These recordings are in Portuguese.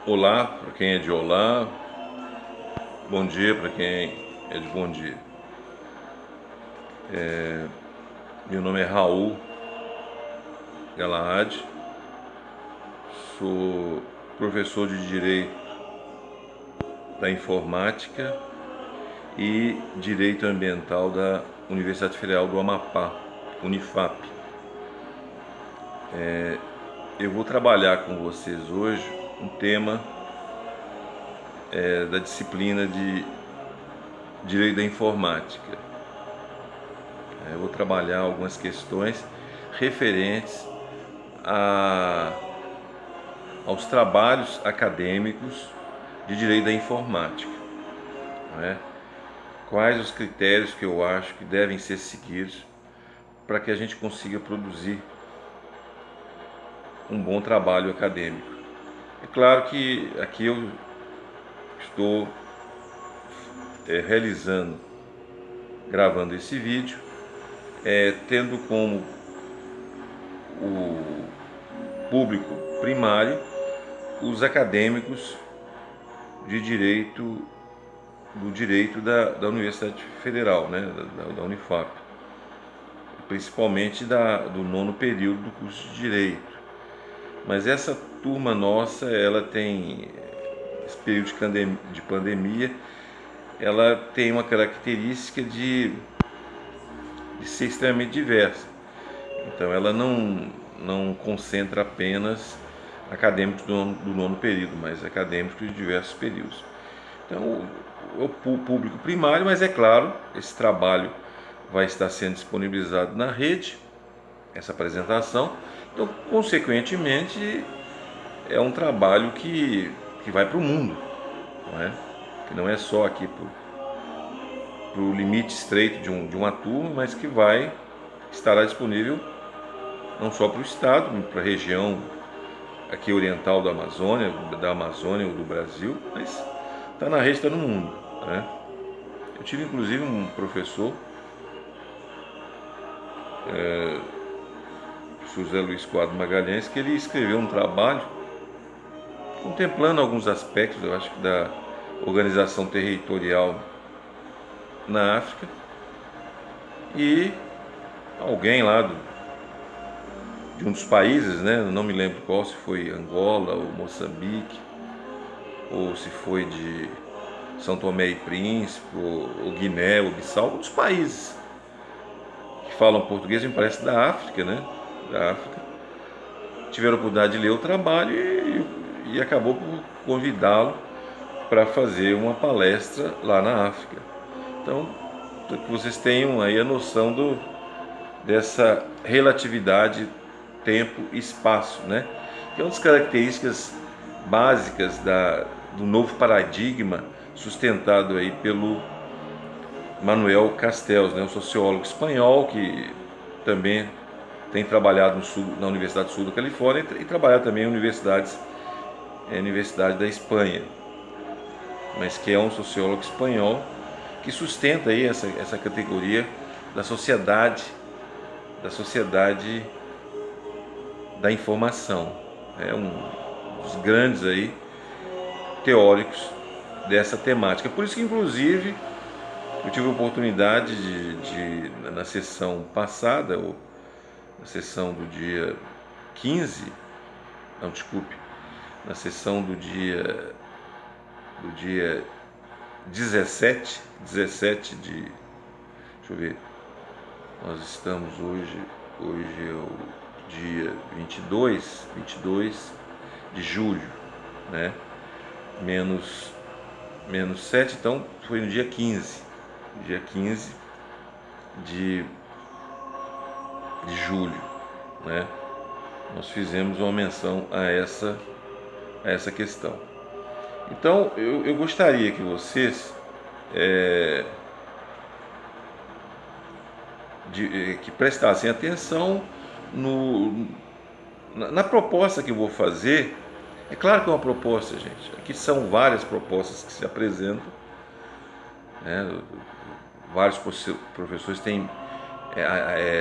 Olá para quem é de olá, bom dia para quem é de bom dia. Meu nome é Raul Galahad, sou professor de Direito da Informática e Direito Ambiental da Universidade Federal do Amapá, Unifap. Eu vou trabalhar com vocês hoje um tema da disciplina de Direito da Informática. Eu vou trabalhar algumas questões referentes aos trabalhos acadêmicos de Direito da Informática, não é? Quais os critérios que eu acho que devem ser seguidos para que a gente consiga produzir um bom trabalho acadêmico. É claro que aqui eu estou gravando esse vídeo, tendo como o público primário os acadêmicos de direito do direito da Universidade Federal, né, da Unifap, principalmente do nono período do curso de Direito. Mas essa turma nossa, ela tem, esse período de pandemia, ela tem uma característica de ser extremamente diversa. Então ela não concentra apenas acadêmicos do nono período, mas acadêmicos de diversos períodos. Então o público primário, mas é claro, esse trabalho vai estar sendo disponibilizado na rede, essa apresentação. Então, consequentemente, é um trabalho que vai para o mundo, não é? Que não é só aqui para o limite estreito de uma turma, mas que estará disponível não só para o estado, para a região aqui oriental da Amazônia ou do Brasil, mas está na rede, está no mundo, né? Eu tive inclusive um professor, José Luiz Quadro Magalhães, que ele escreveu um trabalho contemplando alguns aspectos, eu acho que da organização territorial na África, e alguém lá de um dos países, né, não me lembro qual, se foi Angola ou Moçambique, ou se foi de São Tomé e Príncipe, ou Guiné, ou Bissau, outros países que falam português, me parece da África, né, da África, tiveram a oportunidade de ler o trabalho e acabou por convidá-lo para fazer uma palestra lá na África. Então, para que vocês tenham aí a noção dessa relatividade tempo e espaço, né? Que é uma das características básicas do novo paradigma sustentado aí pelo Manuel Castells, né? Um sociólogo espanhol que também tem trabalhado na Universidade do Sul da Califórnia e trabalhado também em Universidade da Espanha, mas que é um sociólogo espanhol que sustenta aí essa categoria da sociedade da informação. É um dos grandes aí teóricos dessa temática. Por isso que, inclusive, eu tive a oportunidade na sessão passada, ou na sessão do dia 15, não, desculpe, na sessão do dia 17 de, deixa eu ver, nós estamos hoje é o dia 22 de julho, né? Menos 7, então foi no dia 15 de julho, né? Nós fizemos uma menção a essa questão. Então eu gostaria que vocês que prestassem atenção na proposta que eu vou fazer. É claro que é uma proposta, gente. Aqui são várias propostas que se apresentam, né? Vários professores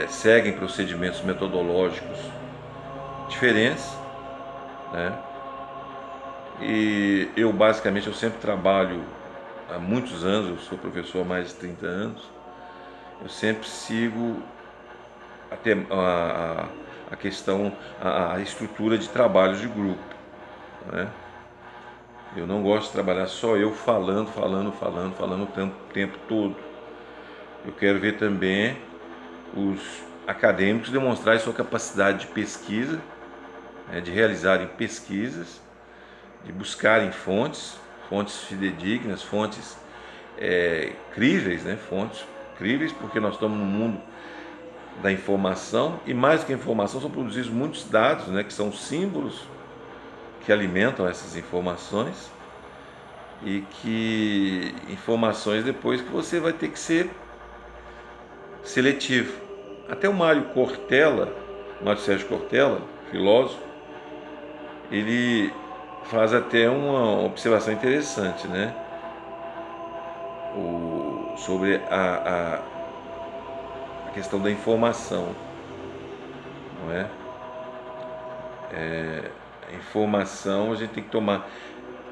seguem procedimentos metodológicos diferentes, né? E eu basicamente eu sempre trabalho há muitos anos, eu sou professor há mais de 30 anos, eu sempre sigo até a questão, a estrutura de trabalho de grupo, né? Eu não gosto de trabalhar só eu falando o tempo todo. Eu quero ver também os acadêmicos demonstrarem sua capacidade de pesquisa, né, de realizarem pesquisas, de buscarem fontes fidedignas, fontes críveis, né, fontes críveis, porque nós estamos no mundo da informação, e mais do que a informação, são produzidos muitos dados, né, que são símbolos que alimentam essas informações, e que informações depois que você vai ter que ser seletivo. Até o Mário Sérgio Cortella, filósofo, ele faz até uma observação interessante, né? Sobre a questão da informação, não é? A informação a gente tem que tomar,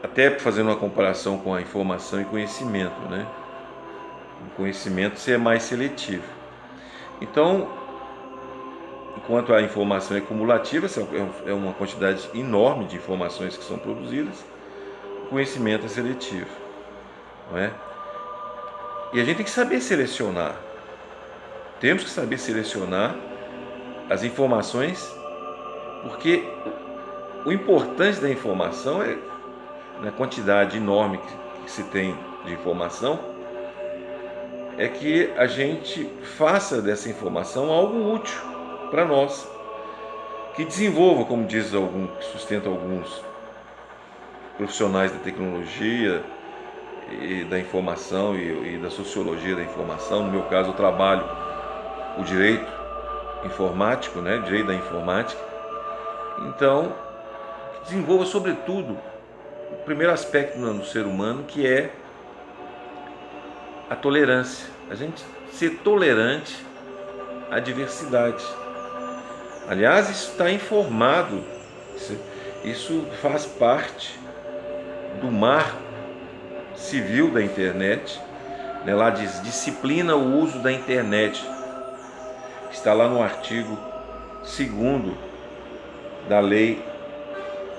até fazendo uma comparação com a informação e conhecimento, né? O conhecimento ser mais seletivo. Então, enquanto a informação é cumulativa, é uma quantidade enorme de informações que são produzidas, o conhecimento é seletivo, não é? E a gente tem que saber selecionar. Temos que saber selecionar as informações, porque o importante da informação é, na quantidade enorme que se tem de informação, é que a gente faça dessa informação algo útil para nós, que desenvolva, como diz que sustenta alguns profissionais da tecnologia e da informação e da sociologia da informação. No meu caso, eu trabalho o direito informático, né, direito da informática. Então, que desenvolva sobretudo o primeiro aspecto no ser humano, que é a tolerância. A gente ser tolerante à diversidade. Aliás, isso está informado, isso faz parte do marco civil da internet, né? Lá diz: disciplina o uso da internet. Está lá no artigo 2º da Lei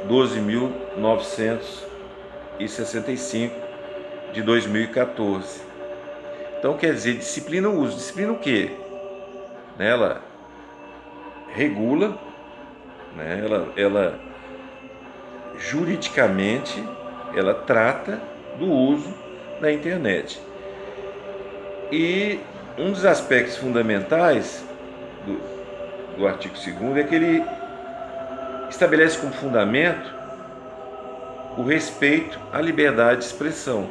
12.965 de 2014. Então, quer dizer, disciplina o uso. Disciplina o quê? Ela regula, né? Ela juridicamente ela trata do uso da internet. E um dos aspectos fundamentais do artigo 2º é que ele estabelece como fundamento o respeito à liberdade de expressão.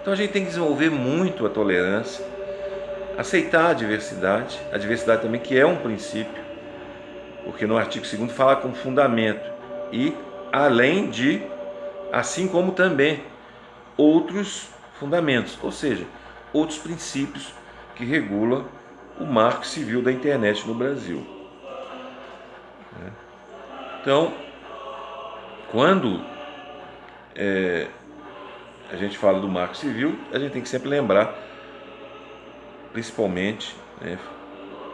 Então a gente tem que desenvolver muito a tolerância, aceitar a diversidade também, que é um princípio, porque no artigo 2º fala como fundamento, e além de, assim como também outros fundamentos, ou seja, outros princípios que regulam o marco civil da internet no Brasil. Então, quando a gente fala do marco civil, a gente tem que sempre lembrar, principalmente, né,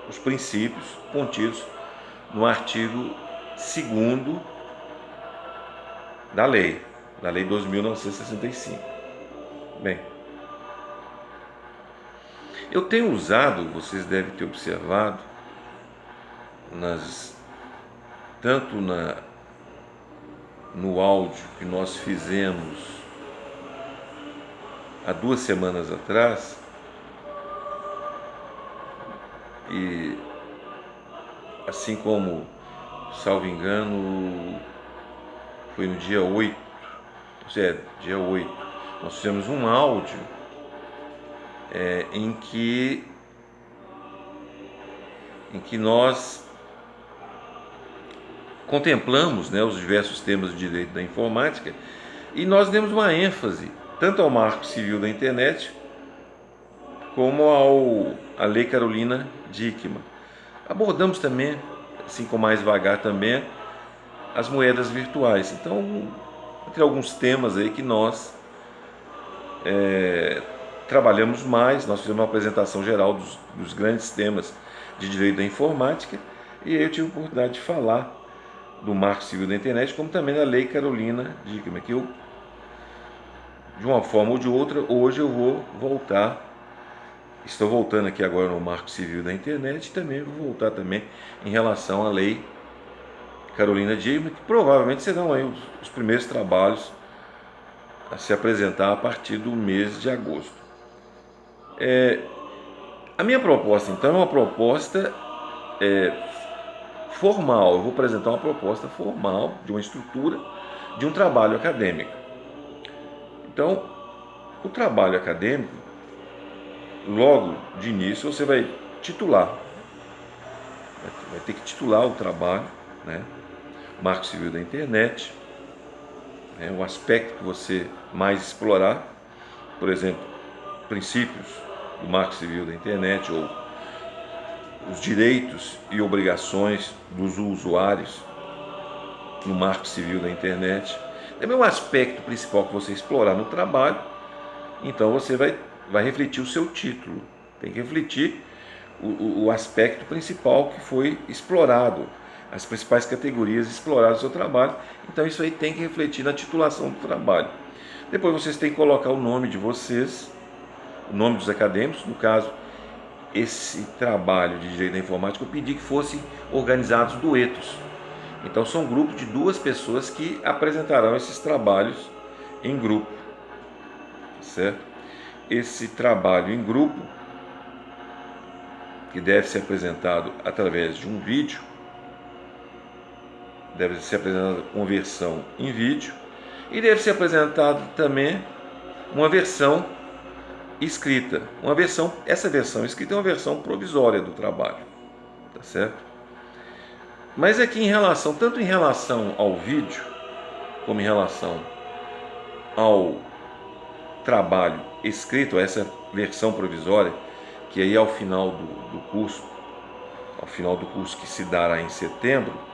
os princípios contidos no artigo 2º da Lei 12.965. Bem, eu tenho usado, vocês devem ter observado, tanto no áudio que nós fizemos há 2 semanas atrás, e assim como, salvo engano, foi no dia 8, nós fizemos um áudio em que nós contemplamos, né, os diversos temas do direito da informática, e nós demos uma ênfase tanto ao marco civil da internet como à Lei Carolina Dickmann. Abordamos também, assim com mais vagar também, as moedas virtuais. Então, entre alguns temas aí que nós trabalhamos mais, nós fizemos uma apresentação geral dos grandes temas de direito da informática, e aí eu tive a oportunidade de falar do Marco Civil da Internet, como também da Lei Carolina Dickmann, que eu, de uma forma ou de outra, hoje eu vou voltar, estou voltando aqui agora no Marco Civil da Internet, e também vou voltar também em relação à Lei Carolina Dickmann, que provavelmente serão aí os primeiros trabalhos a se apresentar a partir do mês de agosto. A minha proposta, então, é uma proposta formal. Eu vou apresentar uma proposta formal de uma estrutura de um trabalho acadêmico. Então, o trabalho acadêmico, logo de início, você vai titular. Vai ter que titular o trabalho, né? Marco Civil da Internet, o aspecto que você mais explorar, por exemplo, princípios do Marco Civil da Internet, ou os direitos e obrigações dos usuários no Marco Civil da Internet. Também o aspecto principal que você explorar no trabalho, então você vai refletir o seu título. Tem que refletir o aspecto principal que foi explorado, as principais categorias exploradas no seu trabalho. Então isso aí tem que refletir na titulação do trabalho. Depois vocês têm que colocar o nome de vocês, o nome dos acadêmicos. No caso, esse trabalho de direito da informática, eu pedi que fossem organizados duetos. Então são grupos de 2 pessoas que apresentarão esses trabalhos em grupo, certo? Esse trabalho em grupo, que deve ser apresentado através de um vídeo, deve ser apresentado com versão em vídeo, e deve ser apresentado também uma versão escrita. Essa versão escrita é uma versão provisória do trabalho, tá certo? Mas aqui tanto em relação ao vídeo, como em relação ao trabalho escrito, essa versão provisória, que aí ao final do curso que se dará em setembro,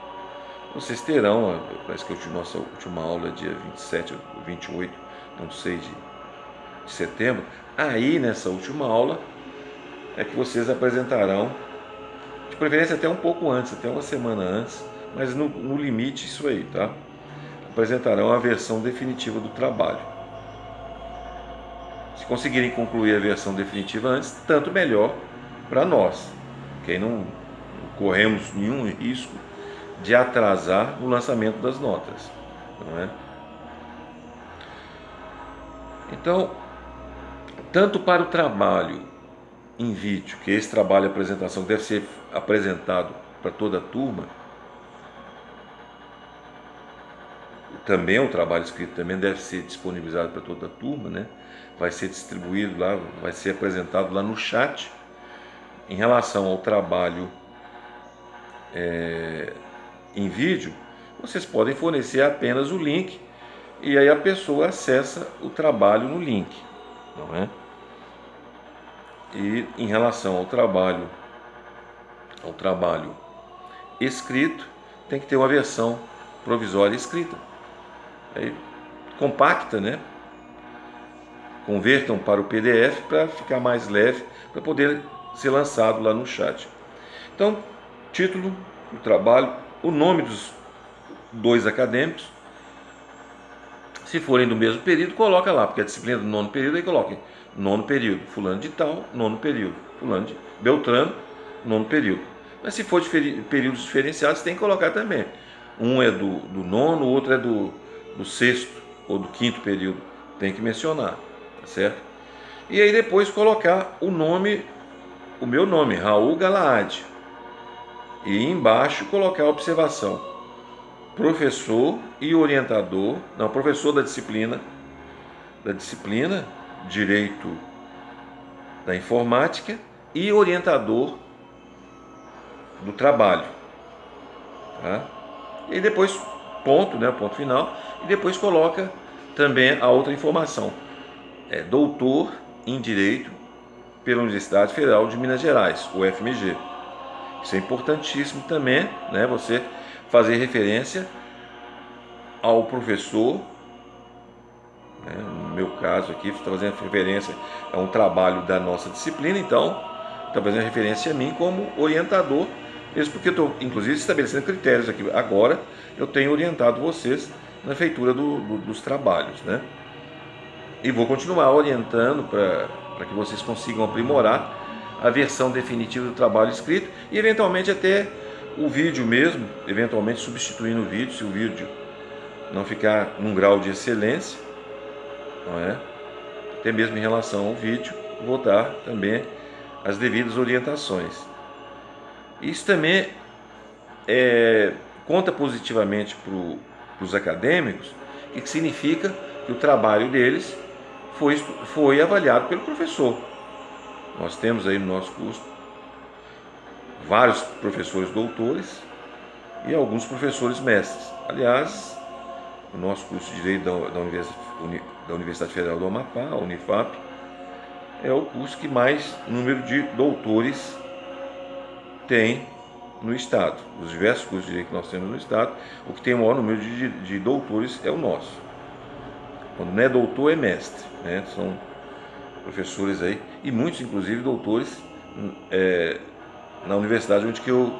vocês terão, parece que nossa última aula é dia 27 ou 28, não sei, de setembro. Aí nessa última aula é que vocês apresentarão, de preferência até um pouco antes, até uma semana antes, mas no limite isso aí, tá? Apresentarão a versão definitiva do trabalho. Se conseguirem concluir a versão definitiva antes, tanto melhor para nós, que aí não corremos nenhum risco de atrasar o lançamento das notas, não é? Então, tanto para o trabalho em vídeo, que é esse trabalho de apresentação deve ser apresentado para toda a turma, também o trabalho escrito também deve ser disponibilizado para toda a turma, né? Vai ser distribuído lá, vai ser apresentado lá no chat. Em relação ao trabalho em vídeo, vocês podem fornecer apenas o link, e aí a pessoa acessa o trabalho no link, não é? E em relação ao trabalho escrito, tem que ter uma versão provisória escrita, aí, compacta, né? Convertam para o PDF para ficar mais leve, para poder ser lançado lá no chat. Então, título do trabalho, o nome dos 2 acadêmicos. Se forem do mesmo período, coloca lá, porque a disciplina do 9º período, aí coloque 9º período, fulano de tal, 9º período, fulano de Beltrano, 9º período. Mas se for de períodos diferenciados, tem que colocar também. Um é do 9º, o outro é do 6º ou do 5º período. Tem que mencionar, tá certo? E aí depois colocar o meu nome, Raul Galaad. E embaixo colocar a observação: professor e orientador, não, professor da disciplina Direito da Informática e orientador do trabalho, tá? E depois ponto, né, ponto final, e depois coloca também a outra informação: doutor em Direito pela Universidade Federal de Minas Gerais, UFMG. Isso é importantíssimo também, né, você fazer referência ao professor, né? No meu caso aqui, você está fazendo referência a um trabalho da nossa disciplina, então está fazendo referência a mim como orientador, mesmo porque eu estou, inclusive, estabelecendo critérios aqui. Agora eu tenho orientado vocês na feitura dos trabalhos, né? E vou continuar orientando para que vocês consigam aprimorar a versão definitiva do trabalho escrito e eventualmente até o vídeo mesmo, eventualmente substituindo o vídeo, se o vídeo não ficar num grau de excelência, não é? Até mesmo em relação ao vídeo, vou dar também as devidas orientações. Isso também conta positivamente para os acadêmicos, que significa que o trabalho deles foi avaliado pelo professor. Nós temos aí no nosso curso vários professores doutores e alguns professores mestres. Aliás, o nosso curso de Direito da Universidade Federal do Amapá, a Unifap, é o curso que mais número de doutores tem no Estado. Dos diversos cursos de Direito que nós temos no Estado, o que tem o maior número de doutores é o nosso. Quando não é doutor, é mestre, né? São professores aí, e muitos, inclusive, doutores na universidade onde que eu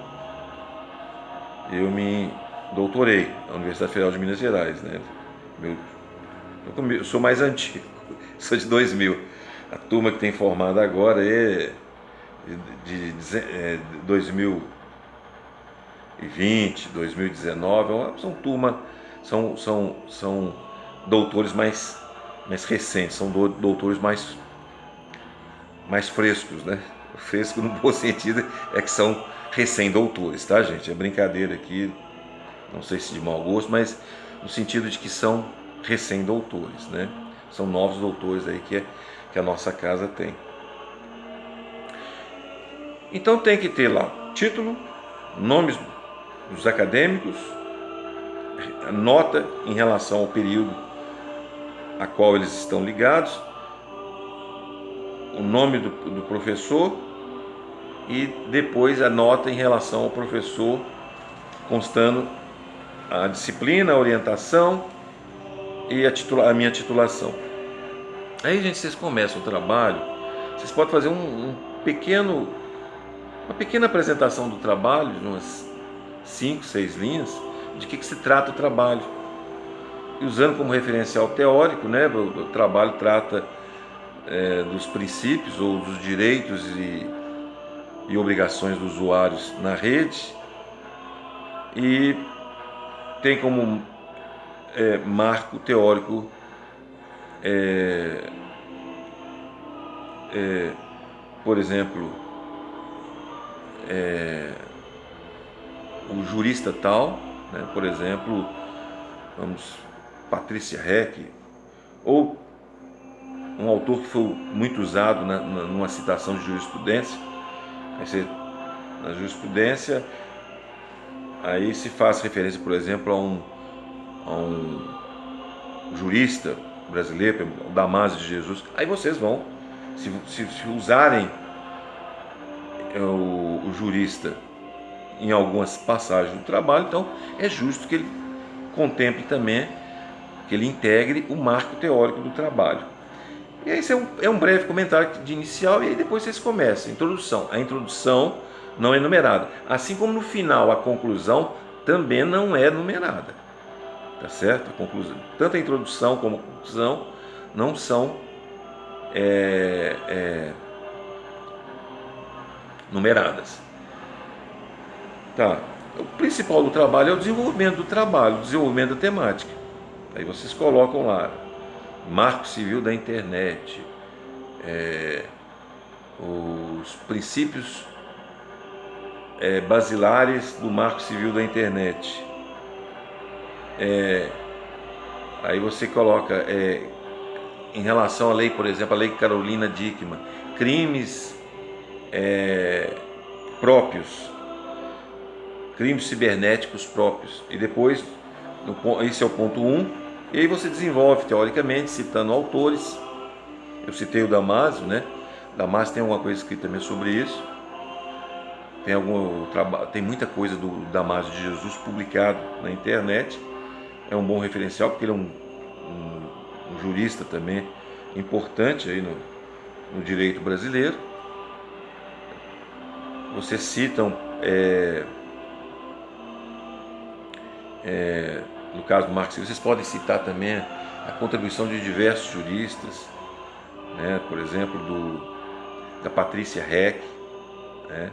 me doutorei, a Universidade Federal de Minas Gerais, né? Eu sou mais antigo, sou de 2000. A turma que tem formado agora é de 2020, 2019, são doutores mais recentes, são doutores mais frescos, né? Fresco no bom sentido é que são recém-doutores, tá, gente? É brincadeira aqui, não sei se de mau gosto, mas no sentido de que são recém-doutores, né? São novos doutores aí que a nossa casa tem. Então tem que ter lá título, nomes dos acadêmicos, nota em relação ao período a qual eles estão ligados, o nome do professor e depois a nota em relação ao professor, constando a disciplina, a orientação e a minha titulação. Aí, gente, vocês começam o trabalho, vocês podem fazer uma pequena apresentação do trabalho, de umas 5, 6 linhas, de que se trata o trabalho. E usando como referencial teórico, né, o trabalho trata dos princípios ou dos direitos e obrigações dos usuários na rede, e tem como marco teórico por exemplo, o jurista tal, né, por exemplo, Patrícia Heck, ou um autor que foi muito usado numa citação de jurisprudência. Na jurisprudência, aí se faz referência, por exemplo, a um jurista brasileiro, o Damásio de Jesus. Aí vocês vão, se usarem o jurista em algumas passagens do trabalho, então é justo que ele contemple também, que ele integre o marco teórico do trabalho. E aí é um breve comentário de inicial, e aí depois vocês começam. Introdução. A introdução não é numerada. Assim como no final a conclusão também não é numerada. Tá certo? A conclusão, tanto a introdução como a conclusão não são numeradas. Tá. O principal do trabalho é o desenvolvimento do trabalho, o desenvolvimento da temática. Aí vocês colocam lá Marco Civil da Internet, os princípios basilares do Marco Civil da Internet. Aí você coloca em relação à lei, por exemplo, a lei Carolina Dickmann, crimes próprios, crimes cibernéticos próprios. E depois, esse é o ponto 1. E aí você desenvolve teoricamente, citando autores. Eu citei o Damásio, né? Damásio tem alguma coisa escrita também sobre isso. Tem muita coisa do Damásio de Jesus publicado na internet. é um bom referencial, porque ele é um jurista também importante aí no direito brasileiro. Vocês citam, no caso do Marx, vocês podem citar também a contribuição de diversos juristas, né? Por exemplo, da Patrícia Heck, né?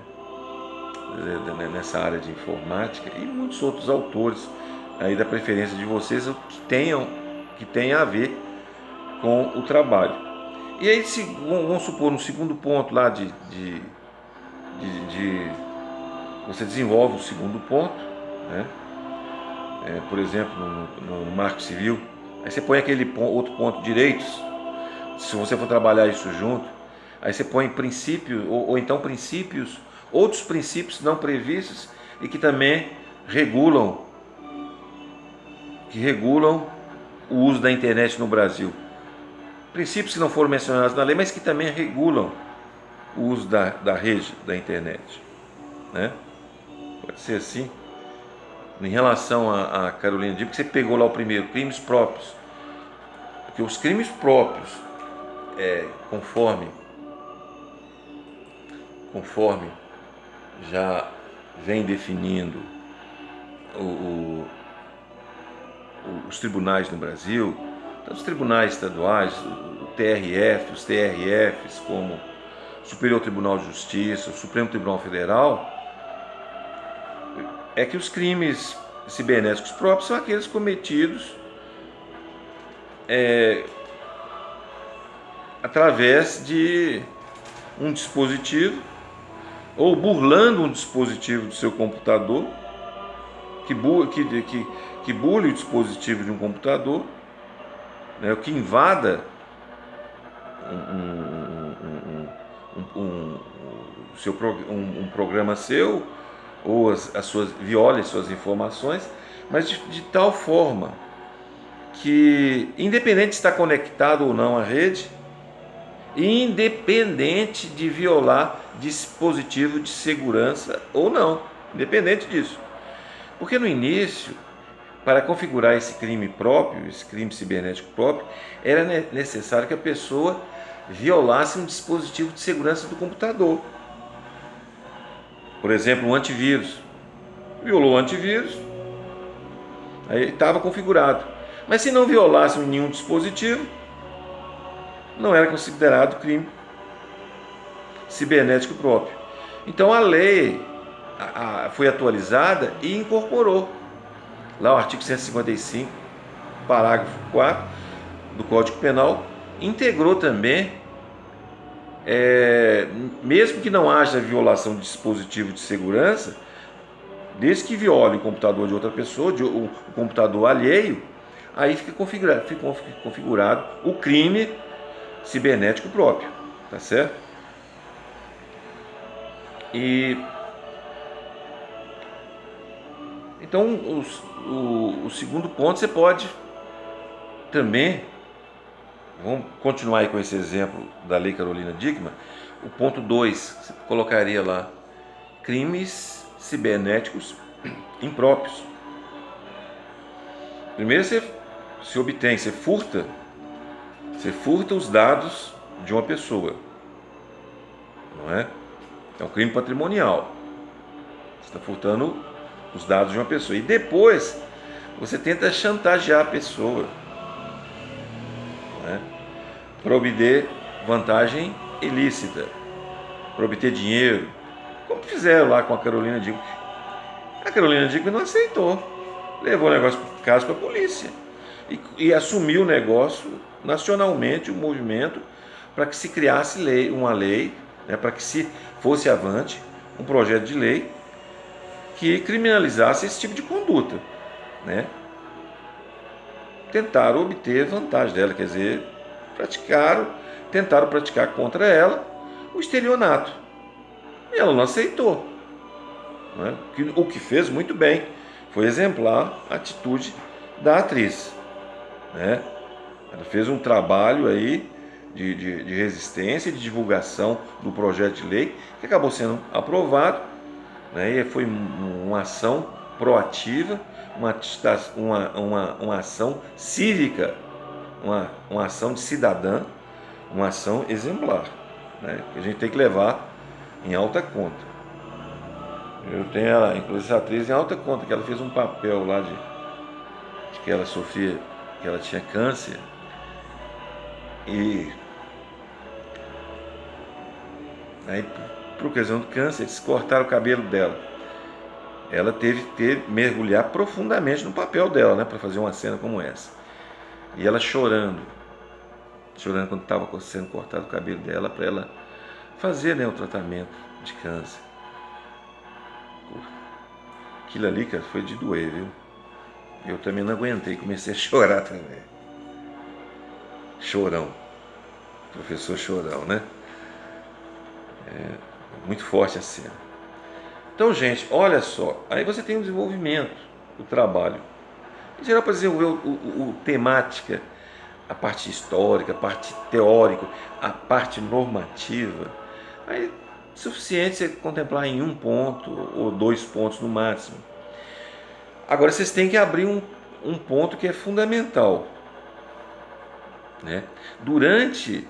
Nessa área de informática, e muitos outros autores aí da preferência de vocês que tenham a ver com o trabalho. E aí, vamos supor, no segundo ponto lá você desenvolve o segundo ponto, né? Por exemplo, no Marco Civil, aí você põe aquele outro ponto, direitos. Se você for trabalhar isso junto, aí você põe princípios, ou então princípios, outros princípios não previstos e que também regulam o uso da internet no Brasil. Princípios que não foram mencionados na lei, mas que também regulam o uso da rede, da internet, né? Pode ser assim. Em relação a Carolina Dickmann, que você pegou lá o primeiro, crimes próprios. Porque os crimes próprios, conforme já vem definindo os tribunais no Brasil, tanto os tribunais estaduais, o TRF, os TRFs, como o Superior Tribunal de Justiça, o Supremo Tribunal Federal, é que os crimes cibernéticos próprios são aqueles cometidos através de um dispositivo ou burlando um dispositivo do seu computador, que burle o dispositivo de um computador, né, que invada um programa seu, ou viole as suas informações, mas de tal forma que, independente de estar conectado ou não à rede, independente de violar dispositivo de segurança ou não, independente disso. Porque no início, para configurar esse crime próprio, esse crime cibernético próprio, era necessário que a pessoa violasse um dispositivo de segurança do computador. Por exemplo, um antivírus. Violou o antivírus, aí estava configurado. Mas se não violasse nenhum dispositivo, não era considerado crime cibernético próprio. Então a lei foi atualizada e incorporou lá o artigo 155, parágrafo 4 do Código Penal, integrou também, mesmo que não haja violação de dispositivo de segurança, desde que viole o computador de outra pessoa, o computador alheio, aí fica configurado o crime cibernético próprio, tá certo? Então, o segundo ponto, você pode também, vamos continuar aí com esse exemplo da Lei Carolina Dickmann, o ponto 2, você colocaria lá, crimes cibernéticos impróprios. Primeiro você furta os dados de uma pessoa, não é? É um crime patrimonial. Você está furtando os dados de uma pessoa. E depois você tenta chantagear a pessoa, né, para obter vantagem ilícita, para obter dinheiro, como fizeram lá com a Carolina Dickmann. A Carolina Dickmann não aceitou, levou o caso para a polícia e assumiu o negócio nacionalmente, o movimento, para que se criasse uma lei, né, para que se fosse avante um projeto de lei que criminalizasse esse tipo de conduta, né? Tentaram obter vantagem dela, quer dizer, tentaram praticar contra ela o estelionato. E ela não aceitou, né? O que fez muito bem, foi exemplar a atitude da atriz, né? Ela fez um trabalho aí de resistência e de divulgação do projeto de lei, que acabou sendo aprovado, né? E foi uma ação proativa, uma ação cívica, uma ação de cidadã, uma ação exemplar, né? Que a gente tem que levar em alta conta. Eu tenho ela, inclusive essa atriz, em alta conta, que ela fez um papel lá de que ela sofria, que ela tinha câncer, e aí, por ocasião do câncer, eles cortaram o cabelo dela. Ela teve que mergulhar profundamente no papel dela, né, para fazer uma cena como essa. E ela chorando quando estava sendo cortado o cabelo dela, para ela fazer, né, o tratamento de câncer. Aquilo ali, cara, foi de doer, viu? Eu também não aguentei, comecei a chorar também. Chorão. Professor Chorão, né? Muito forte a cena. Então, gente, olha só. Aí você tem o desenvolvimento do trabalho. Em geral, para desenvolver o temática, a parte histórica, a parte teórica, a parte normativa, aí é suficiente você contemplar em um ponto ou 2 pontos no máximo. Agora, vocês têm que abrir um ponto que é fundamental, né? Durante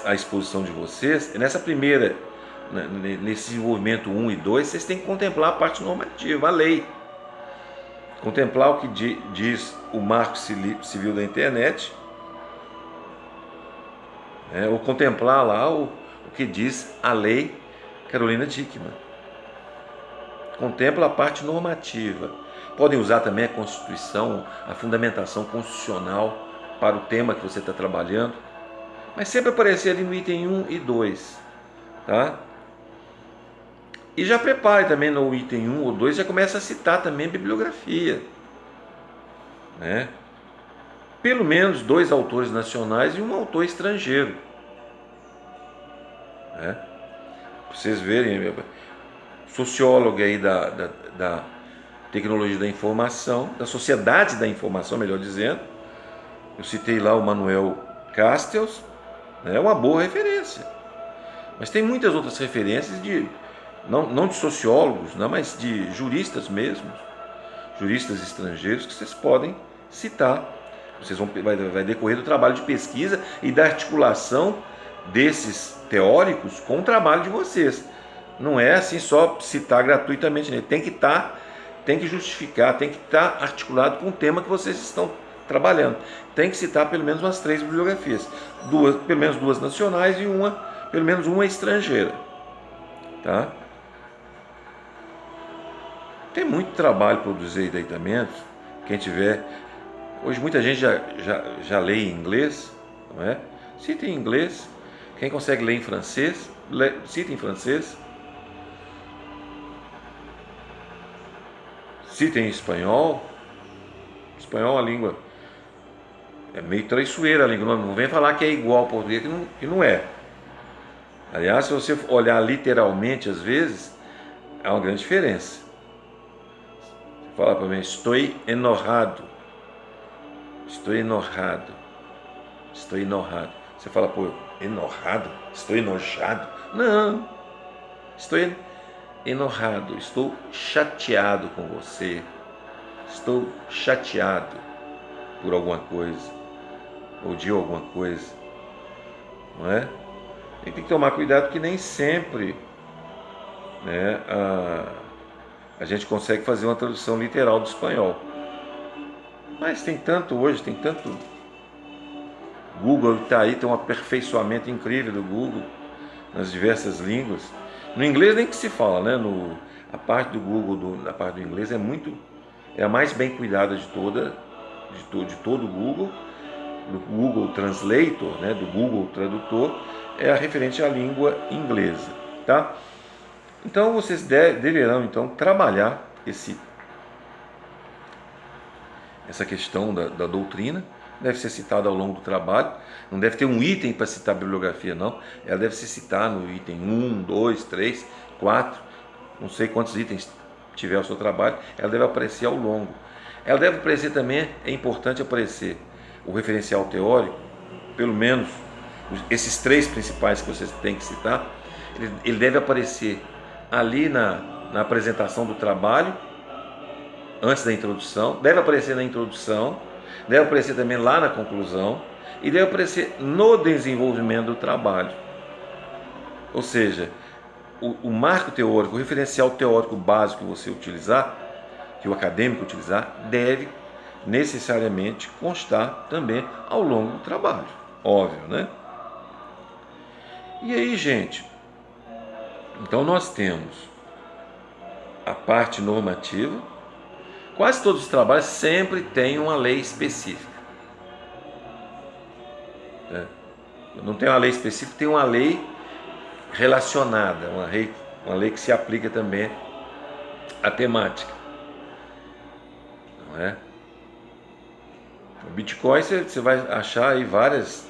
a exposição de vocês, nessa primeira, nesse desenvolvimento 1 e 2, vocês têm que contemplar a parte normativa, a lei. Contemplar o que diz o Marco Civil da Internet, né? Ou contemplar lá o que diz a Lei Carolina Dickmann. Contempla a parte normativa. Podem usar também a Constituição, a fundamentação constitucional para o tema que você está trabalhando, mas sempre aparecer ali no item 1 e 2, tá? E já prepare também no item 1 ou 2, já começa a citar também a bibliografia, né? Pelo menos 2 autores nacionais e um autor estrangeiro, né? Pra vocês verem, sociólogo aí da tecnologia da informação, da sociedade da informação, melhor dizendo. Eu citei lá o Manuel Castells, é uma boa referência. Mas tem muitas outras referências não de sociólogos, não, mas de juristas mesmo, juristas estrangeiros que vocês podem citar. Vocês vai decorrer do trabalho de pesquisa e da articulação desses teóricos com o trabalho de vocês. Não é assim só citar gratuitamente, né? Tem que justificar, tem que estar articulado com o tema que vocês estão trabalhando. Tem que citar pelo menos umas 3 bibliografias, pelo menos 2 nacionais e pelo menos uma estrangeira, tá? Tem muito trabalho produzido aí também. Quem tiver, hoje muita gente já lê em inglês, não é? Cita em inglês. Quem consegue ler em francês, cita em francês. Cita em espanhol. Espanhol é uma língua, é meio traiçoeira a língua, não vem falar que é igual ao português, que não é. Aliás, se você olhar literalmente, às vezes, há uma grande diferença. Você fala para mim, estou enojado. Estou enojado. Estou enojado. Você fala, pô, enojado? Estou enojado? Não. Estou enojado. Estou chateado com você. Estou chateado por alguma coisa. Ou de alguma coisa. Não é? E tem que tomar cuidado que nem sempre, né, a gente consegue fazer uma tradução literal do espanhol. Mas tem tanto hoje, tem tanto. Google está aí, tem um aperfeiçoamento incrível do Google nas diversas línguas. No inglês nem que se fala, né? A parte do Google, a parte do inglês é a mais bem cuidada de todo o Google, do Google Translator, né? Do Google Tradutor, é a referente à língua inglesa, tá? Então vocês deverão então trabalhar essa questão da doutrina. Deve ser citada ao longo do trabalho, não deve ter um item para citar a bibliografia, não. Ela deve ser citada no item 1, 2, 3, 4, não sei quantos itens tiver o seu trabalho, ela deve aparecer ao longo. Ela deve aparecer também, é importante aparecer o referencial teórico, pelo menos esses 3 principais que vocês têm que citar, ele deve aparecer ali na apresentação do trabalho, antes da introdução, deve aparecer na introdução, deve aparecer também lá na conclusão e deve aparecer no desenvolvimento do trabalho. Ou seja, o marco teórico, o referencial teórico básico que você utilizar, que o acadêmico utilizar, deve necessariamente constar também ao longo do trabalho. Óbvio, né? E aí, gente, então nós temos a parte normativa. Quase todos os trabalhos sempre têm uma lei específica. Não tem uma lei específica, tem uma lei relacionada, uma lei que se aplica também à temática. Não é? O Bitcoin você vai achar aí várias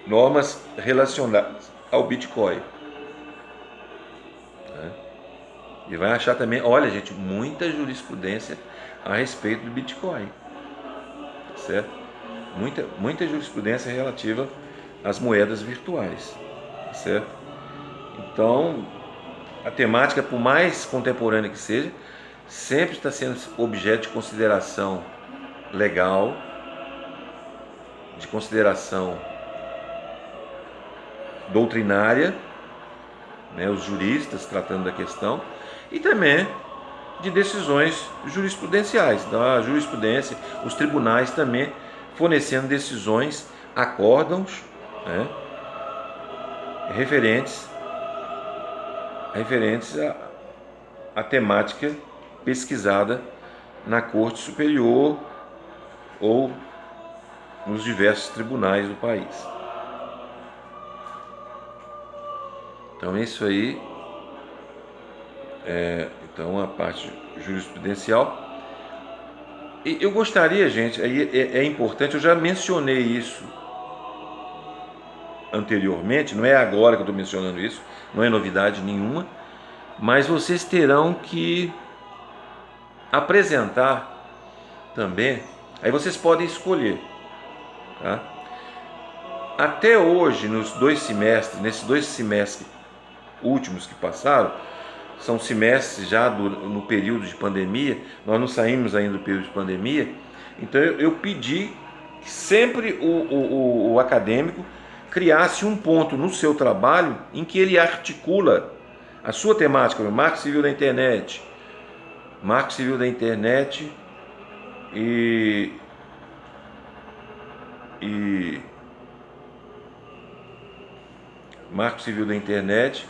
normas relacionadas ao Bitcoin. Né? E vai achar também, olha gente, muita jurisprudência a respeito do Bitcoin. Certo? Muita jurisprudência relativa às moedas virtuais. Certo? Então, a temática, por mais contemporânea que seja, sempre está sendo objeto de consideração legal, de consideração doutrinária, né, os juristas tratando da questão, e também de decisões jurisprudenciais. Então, a jurisprudência, os tribunais também fornecendo decisões, acórdãos, né, referentes à temática pesquisada na Corte Superior ou nos diversos tribunais do país. Então isso aí então a parte jurisprudencial. E eu gostaria, gente, é importante, eu já mencionei isso anteriormente, não é agora que eu estou mencionando isso, não é novidade nenhuma, mas vocês terão que apresentar também, aí vocês podem escolher, tá? Até hoje, nesses 2 semestres últimos que passaram, são semestres já no período de pandemia, nós não saímos ainda do período de pandemia, então eu pedi que sempre o acadêmico criasse um ponto no seu trabalho em que ele articula a sua temática, o Marco Civil da Internet, e Marco Civil da Internet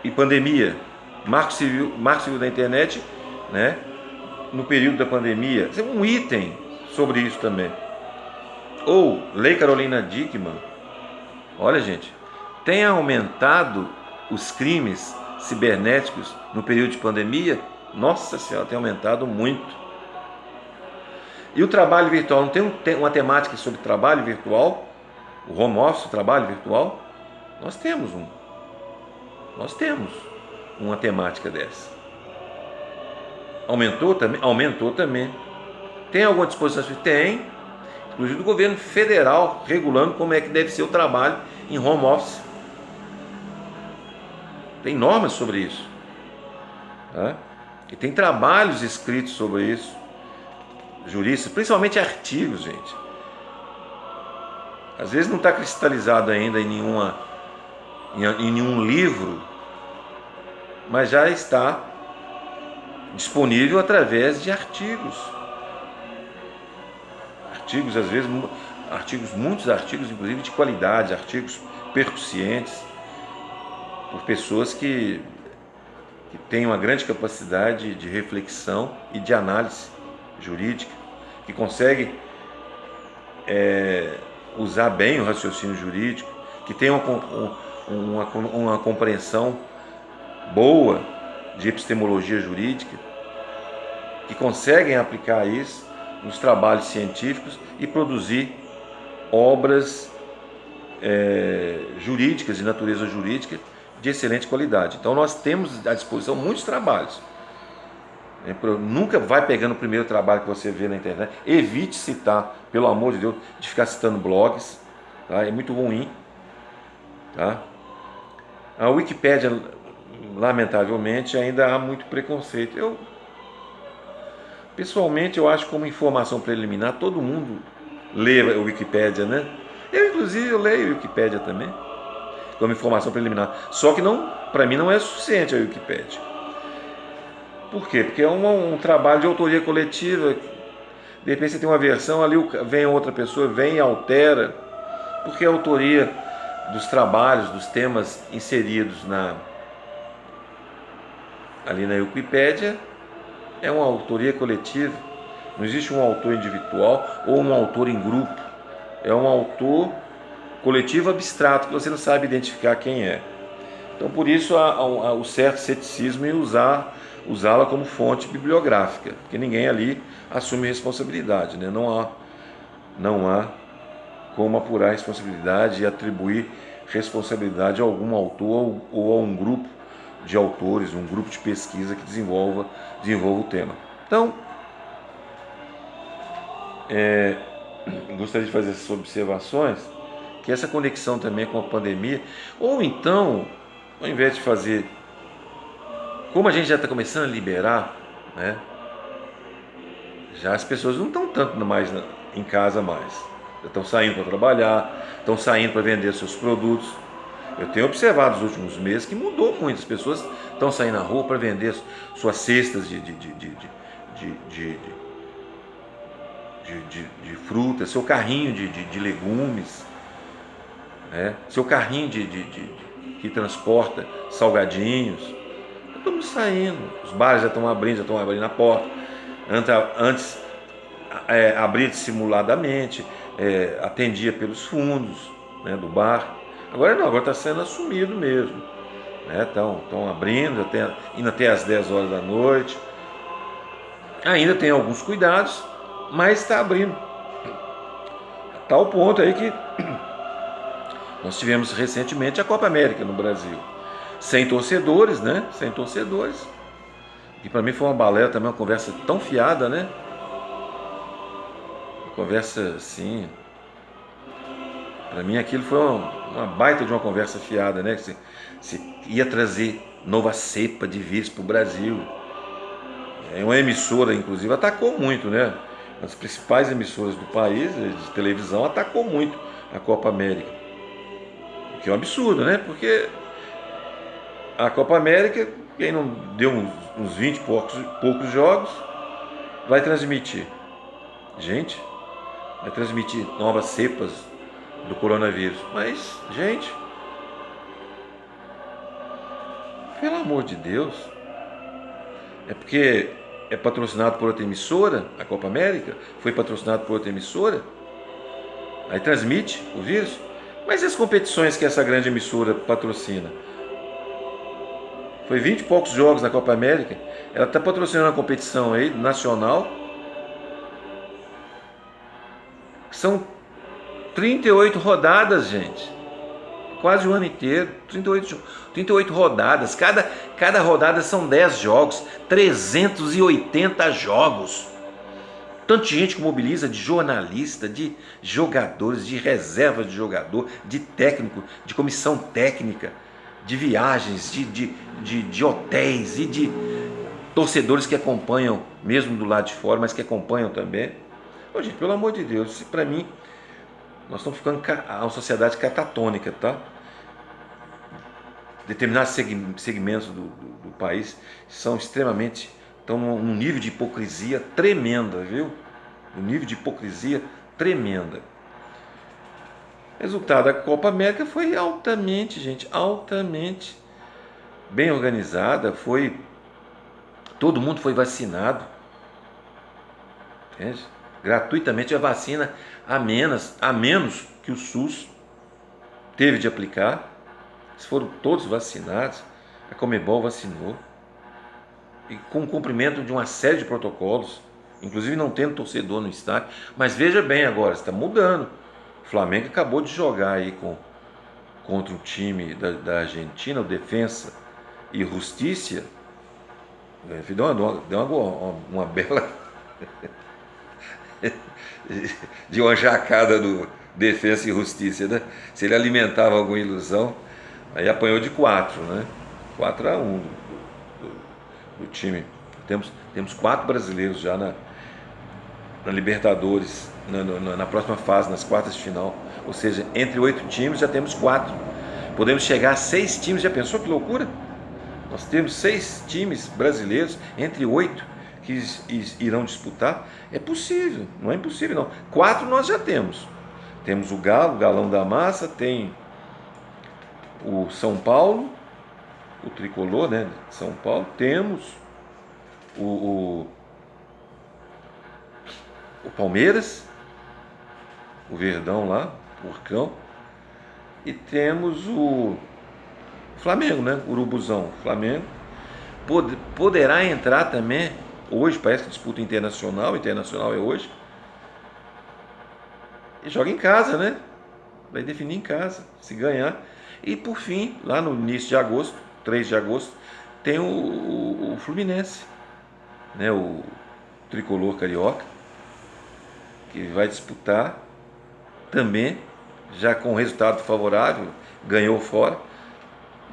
e pandemia, Marco Civil da Internet, né, no período da pandemia, um item sobre isso também. Ou Lei Carolina Dickmann, olha gente, tem aumentado os crimes cibernéticos no período de pandemia? Nossa Senhora, tem aumentado muito. E o trabalho virtual, não tem uma temática sobre trabalho virtual? O home office, o trabalho virtual? Nós temos uma temática dessa. Aumentou também? Aumentou também. Tem alguma disposição? Tem. Inclusive do governo federal regulando como é que deve ser o trabalho em home office. Tem normas sobre isso. Tá? E tem trabalhos escritos sobre isso. Juristas, principalmente artigos, gente. Às vezes não está cristalizado ainda em nenhum livro, mas já está disponível através de artigos. Às vezes, muitos artigos, inclusive de qualidade, artigos percussientes, por pessoas que têm uma grande capacidade de reflexão e de análise jurídica, que conseguem usar bem o raciocínio jurídico, que tem uma compreensão boa de epistemologia jurídica, que conseguem aplicar isso nos trabalhos científicos e produzir obras jurídicas, de natureza jurídica, de excelente qualidade. Então nós temos à disposição muitos trabalhos. Nunca vai pegando o primeiro trabalho que você vê na internet. Evite citar, pelo amor de Deus, de ficar citando blogs, tá? É muito ruim, tá? A Wikipédia lamentavelmente, ainda há muito preconceito. Pessoalmente, eu acho que como informação preliminar, todo mundo lê a Wikipédia, né? Inclusive, eu leio a Wikipédia também, como informação preliminar. Só que não, para mim não é suficiente a Wikipédia. Por quê? Porque é um trabalho de autoria coletiva. De repente você tem uma versão, ali vem outra pessoa, vem e altera, porque a autoria dos trabalhos, dos temas inseridos ali na Wikipédia é uma autoria coletiva. Não existe um autor individual ou um autor em grupo. É um autor coletivo abstrato que você não sabe identificar quem é. Então, por isso, há o certo ceticismo em usá-la como fonte bibliográfica, porque ninguém ali assume responsabilidade, né? Não há como apurar responsabilidade e atribuir responsabilidade a algum autor ou a um grupo de autores, um grupo de pesquisa que desenvolva o tema. Então, gostaria de fazer essas observações, que essa conexão também com a pandemia, ou então, ao invés de fazer, como a gente já está começando a liberar, né, já as pessoas não estão tanto mais em casa mais, já estão saindo para trabalhar, estão saindo para vender seus produtos. Eu tenho observado nos últimos meses que mudou muito, as pessoas estão saindo na rua para vender suas cestas de frutas, seu carrinho de legumes, né? Seu carrinho que transporta salgadinhos. Estamos saindo, os bares já estão abrindo a porta. Antes abria dissimuladamente, atendia pelos fundos, né, do bar. Agora não, agora está sendo assumido mesmo. Estão abrindo, indo até às 10 horas da noite. Ainda tem alguns cuidados, mas está abrindo. Tal ponto aí que nós tivemos recentemente a Copa América no Brasil. Sem torcedores, né? Sem torcedores. E para mim foi uma balela também, uma conversa tão fiada, né? Uma conversa assim. Para mim aquilo foi uma baita de uma conversa fiada, né? Que se ia trazer nova cepa de vírus para o Brasil. Uma emissora, inclusive, atacou muito, né? As principais emissoras do país, de televisão, atacou muito a Copa América. O que é um absurdo, né? Porque a Copa América, quem não deu uns 20 e poucos jogos, vai transmitir. Gente, vai transmitir novas cepas do coronavírus. Mas, gente, pelo amor de Deus, é porque é patrocinado por outra emissora, a Copa América foi patrocinado por outra emissora, aí transmite o vírus. Mas e as competições que essa grande emissora patrocina? Foi 20 e poucos jogos na Copa América, ela está patrocinando uma competição aí, nacional, que são 38 rodadas, gente. Quase o ano inteiro, 38 rodadas, cada rodada são 10 jogos, 380 jogos. Tanta gente que mobiliza, de jornalista, de jogadores, de reserva de jogador, de técnico, de comissão técnica, de viagens, de hotéis e de torcedores que acompanham, mesmo do lado de fora, mas que acompanham também. Ô, gente, pelo amor de Deus, para mim, nós estamos ficando uma sociedade catatônica, tá? Determinados segmentos do país estão num nível de hipocrisia tremenda, viu? Um nível de hipocrisia tremenda. Resultado, a Copa América foi altamente bem organizada, todo mundo foi vacinado, entende? Gratuitamente a vacina a menos que o SUS teve de aplicar. Eles foram todos vacinados, a Conmebol vacinou, e com o cumprimento de uma série de protocolos, inclusive não tendo torcedor no estádio. Mas veja bem agora, está mudando. O Flamengo acabou de jogar aí contra o time da Argentina, o Defensa e Justiça. Deu uma bela de uma jacada do Defensa e Justiça, né? Se ele alimentava alguma ilusão, aí apanhou de 4, né? 4-1 do time. Temos 4 brasileiros já na Libertadores, na próxima fase, nas quartas de final. Ou seja, entre 8 times já temos 4. Podemos chegar a 6 times. Já pensou que loucura? Nós temos 6 times brasileiros entre 8 que irão disputar. É possível, não é impossível não. 4 nós já temos. Temos o Galo, o Galão da Massa, tem o São Paulo, o Tricolor, né, de São Paulo. Temos o Palmeiras, o Verdão lá, o Urcão. E temos o Flamengo, né, o Urubuzão. Flamengo poderá entrar também, hoje parece que disputa internacional é hoje. E joga em casa, né? Vai definir em casa, se ganhar. E por fim, lá no início de agosto, 3 de agosto, tem o Fluminense, né? O tricolor carioca, que vai disputar também, já com resultado favorável, ganhou fora.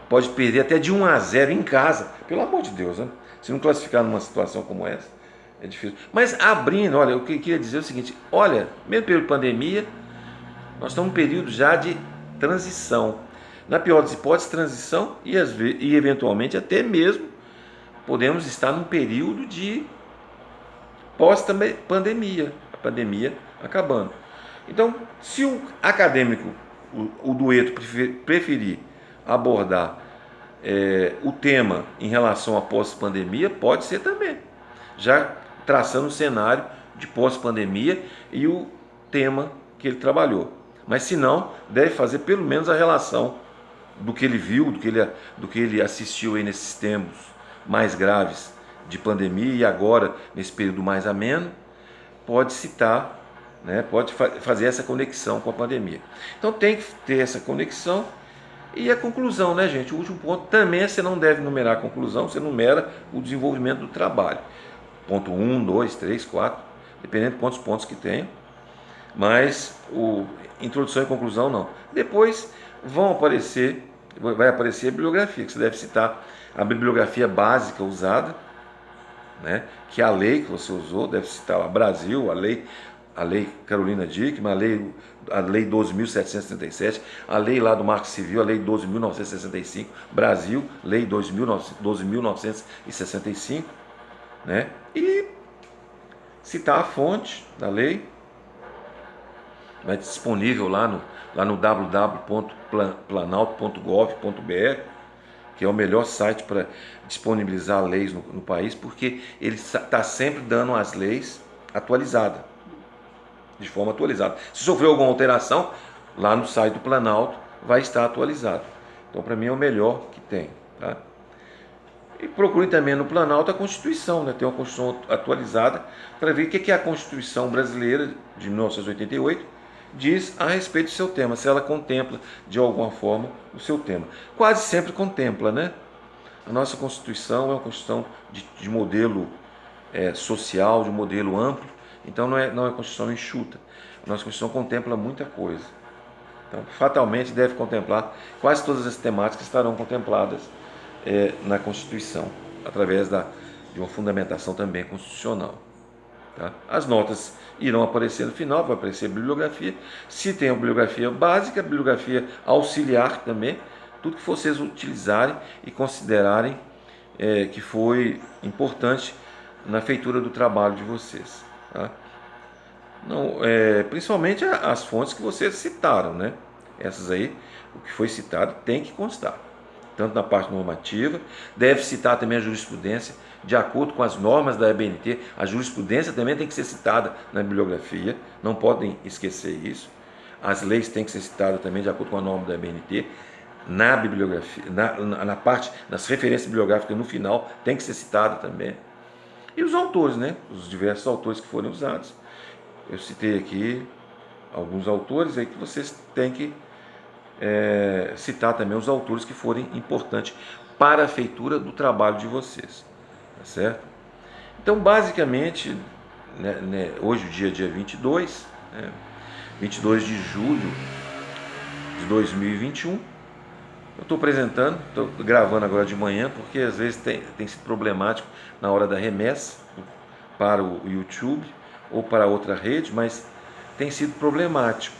Pode perder até de 1-0 em casa, pelo amor de Deus, né? Se não classificar numa situação como essa, é difícil. Mas abrindo, olha, o que eu queria dizer é o seguinte: olha, mesmo período de pandemia, nós estamos num período já de transição. Na pior das hipóteses, transição e eventualmente até mesmo podemos estar num período de pós-pandemia, a pandemia acabando. Então, se o acadêmico, o dueto, preferir abordar o tema em relação à pós-pandemia, pode ser também, já traçando o cenário de pós-pandemia e o tema que ele trabalhou. Mas se não, deve fazer pelo menos a relação do que ele viu, do que ele assistiu aí nesses tempos mais graves de pandemia e agora nesse período mais ameno, pode citar, né, pode fazer essa conexão com a pandemia. Então tem que ter essa conexão. E a conclusão, né, gente? O último ponto também, você não deve numerar a conclusão, você numera o desenvolvimento do trabalho. Ponto 1, 2, 3, 4, dependendo de quantos pontos que tem. Mas introdução e conclusão não. Depois vai aparecer a bibliografia, que você deve citar a bibliografia básica usada, né, que é a lei que você usou, deve citar lá Brasil, a lei Carolina Dickmann, a lei 12.737, a lei lá do Marco Civil, a lei 12.965, Brasil, lei 12.965, né? E citar a fonte da lei, vai disponível lá no www.planalto.gov.br, que é o melhor site para disponibilizar leis no país, porque ele está sempre dando as leis atualizadas, de forma atualizada. Se sofreu alguma alteração, lá no site do Planalto vai estar atualizado. Então, para mim, é o melhor que tem. Tá? E procure também no Planalto a Constituição, né? Tem uma Constituição atualizada, para ver o que a Constituição brasileira de 1988 diz a respeito do seu tema, se ela contempla de alguma forma o seu tema. Quase sempre contempla, né? A nossa Constituição é uma Constituição de modelo social, de modelo amplo, então não é Constituição enxuta. A nossa Constituição contempla muita coisa. Então, fatalmente deve contemplar, quase todas as temáticas estarão contempladas na Constituição, através de uma fundamentação também constitucional. Tá? As notas irão aparecer no final, vai aparecer a bibliografia. Se tem a bibliografia básica, a bibliografia auxiliar também, tudo que vocês utilizarem e considerarem que foi importante na feitura do trabalho de vocês. Tá? Não, principalmente as fontes que vocês citaram, né? Essas aí, o que foi citado tem que constar, tanto na parte normativa, deve citar também a jurisprudência, de acordo com as normas da ABNT, a jurisprudência também tem que ser citada na bibliografia, não podem esquecer isso. As leis têm que ser citadas também de acordo com a norma da ABNT, na bibliografia, na parte, nas referências bibliográficas no final, tem que ser citada também. E os autores, né? Os diversos autores que foram usados. Eu citei aqui alguns autores aí que vocês têm que citar também os autores que forem importantes para a feitura do trabalho de vocês, tá certo? Então, basicamente, hoje o dia 22, 22 de julho de 2021, Eu estou apresentando, estou gravando agora de manhã, porque às vezes tem sido problemático na hora da remessa para o YouTube ou para outra rede, mas tem sido problemático.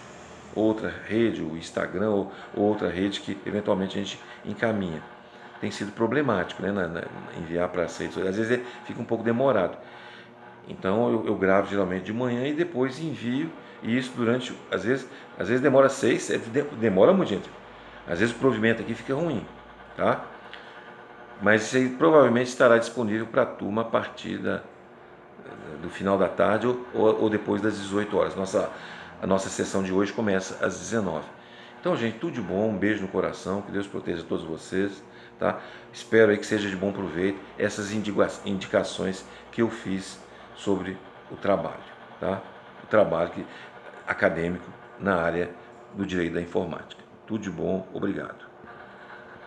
Outra rede, o Instagram ou outra rede que eventualmente a gente encaminha. Tem sido problemático, né, enviar para as redes sociais. Às vezes fica um pouco demorado. Então eu gravo geralmente de manhã e depois envio, e isso durante, às vezes demora 6, 7, demora muito, gente. Às vezes o provimento aqui fica ruim, tá? Mas isso aí provavelmente estará disponível para a turma a partir do final da tarde ou depois das 18 horas. A nossa sessão de hoje começa às 19. Então, gente, tudo de bom, um beijo no coração, que Deus proteja todos vocês, tá? Espero aí que seja de bom proveito essas indicações que eu fiz sobre o trabalho, tá? O trabalho acadêmico na área do direito da informática. Tudo de bom, obrigado.